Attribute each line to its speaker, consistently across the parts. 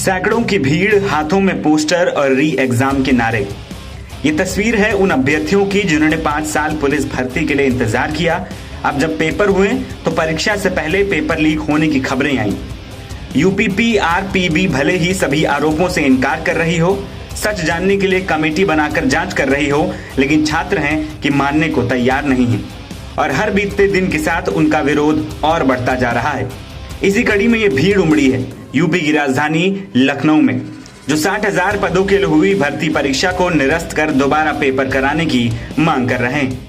Speaker 1: सैकड़ों की भीड़, हाथों में पोस्टर और री एग्जाम के नारे। ये तस्वीर है उन अभ्यर्थियों की जिन्होंने 5 साल पुलिस भर्ती के लिए इंतजार किया। अब जब पेपर हुए तो परीक्षा से पहले पेपर लीक होने की खबरें आईं। यूपीपीआरपीबी भले ही सभी आरोपों से इनकार कर रही हो, सच जानने के लिए कमेटी बनाकर जांच कर रही हो, लेकिन छात्र हैं कि मानने को तैयार नहीं है और हर बीतते दिन के साथ उनका विरोध और बढ़ता जा रहा है। इसी कड़ी में ये भीड़ उमड़ी है यूपी की राजधानी लखनऊ में, जो 60,000 पदों के लिए हुई भर्ती परीक्षा को निरस्त कर दोबारा पेपर कराने की मांग कर रहे हैं।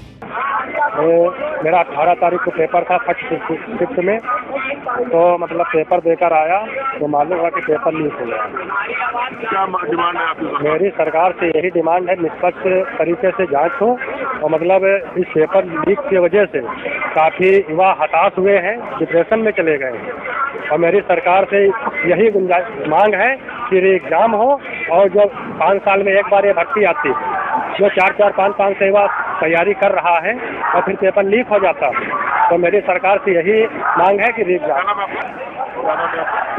Speaker 2: मेरा 18 तारीख को पेपर था फर्स्ट शिफ्ट में, तो मतलब पेपर देकर आया तो मालूम हुआ कि पेपर लीक हो गया।
Speaker 3: क्या डिमांड है आपकी?
Speaker 2: मेरी सरकार से यही डिमांड है, निष्पक्ष तरीके से जांच हो और मतलब इस पेपर लीक की वजह से काफ़ी युवा हताश हुए हैं, डिप्रेशन में चले गए हैं और मेरी सरकार से यही मांग है कि एग्जाम हो और जो 5 साल में एक बार ये भर्ती आती, जो 4-5 से युवा तैयारी कर रहा है और फिर पेपर लीक हो जाता, तो मेरी सरकार से यही मांग है कि एग्जाम।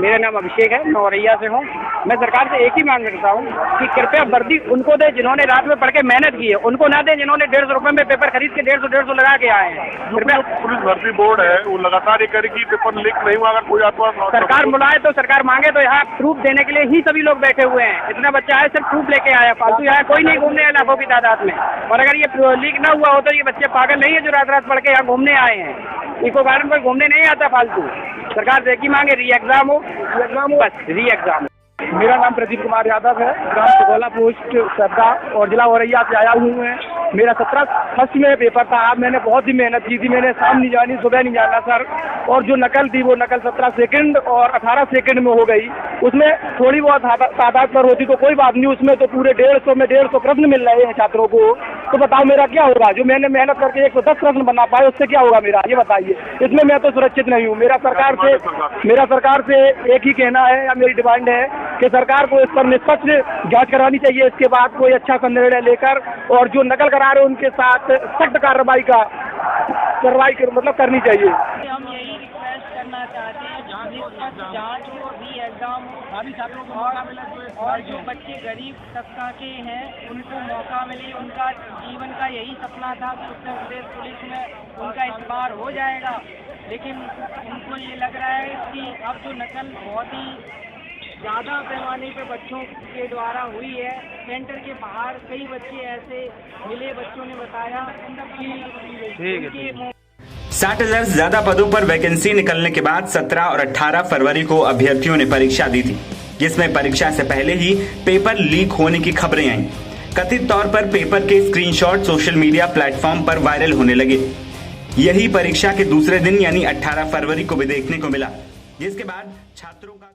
Speaker 4: मेरा नाम अभिषेक है, मैं औरैया से हूँ। मैं सरकार से एक ही मांग करता हूँ कि कृपया वर्दी उनको दे जिन्होंने रात में पढ़ के मेहनत की है, उनको ना दे जिन्होंने 150 रुपए में पेपर खरीद के 150 लगा के आए हैं। कृपया
Speaker 3: पुलिस भर्ती बोर्ड है वो लगातार ये करेगी, पेपर लीक नहीं हुआ। अगर कोई आपको
Speaker 4: सरकार बुलाए तो सरकार मांगे तो यहाँ प्रूफ देने के लिए ही सभी लोग बैठे हुए हैं। इतना बच्चा है, सिर्फ प्रूफ लेके आया, फालतू यहाँ कोई नहीं घूमने आया लाखों की तादाद में। और अगर ये लीक ना हुआ हो तो ये बच्चे पागल नहीं है जो रात पढ़ के यहाँ घूमने आए हैं। इको गार्डन पर घूमने नहीं आता फालतू। सरकार से एक ही मांगे, री एग्जाम हो, बस री एग्जाम।
Speaker 2: मेरा नाम प्रदीप कुमार यादव है, ग्राम सुगौला पोस्ट सरदा और जिला औरैया से आया हूँ मैं। मेरा 17 फर्स्ट में पेपर था। मैंने बहुत ही मेहनत की थी, मैंने शाम नहीं जानी, सुबह नहीं जाना सर। और जो नकल थी वो नकल 17 सेकंड और 18 सेकंड में हो गई। उसमें थोड़ी बहुत तादाद पर होती तो कोई बात नहीं, उसमें तो पूरे 150 में 150 प्रश्न मिल रहे हैं छात्रों को। तो बताओ मेरा क्या होगा? जो मैंने मेहनत करके 110 प्रश्न बना पाए उससे क्या होगा मेरा, ये बताइए। इसमें मैं तो सुरक्षित नहीं हूँ। मेरा सरकार से एक ही कहना है या मेरी डिमांड है कि सरकार को इस पर निष्पक्ष जांच करानी चाहिए। इसके बाद कोई अच्छा सा निर्णय लेकर और जो नकल करा रहे उनके साथ सख्त कार्रवाई मतलब करनी चाहिए।
Speaker 5: हम यही रिक्वेस्ट करना चाहते हैं, जांच हो, री एग्जाम हो, सभी छात्रों को मौका मिले और जो बच्चे गरीब तबका के हैं उनको मौका मिले। उनका जीवन का यही सपना था कि उत्तर प्रदेश पुलिस में उनका इस बार हो जाएगा, लेकिन उनको ये लग रहा है कि अब जो नकल बहुत ही ज़्यादा पैमाने पर बच्चों के द्वारा हुई है। सेंटर के बाहर कई बच्चे ऐसे मिले, बच्चों ने बताया कि
Speaker 1: 60,000 से ज्यादा पदों पर वैकेंसी निकलने के बाद 17 और 18 फरवरी को अभ्यर्थियों ने परीक्षा दी थी, जिसमें परीक्षा से पहले ही पेपर लीक होने की खबरें आईं। कथित तौर पर पेपर के स्क्रीनशॉट सोशल मीडिया प्लेटफॉर्म पर वायरल होने लगे। यही परीक्षा के दूसरे दिन यानी 18 फरवरी को भी देखने को मिला, जिसके बाद छात्रों का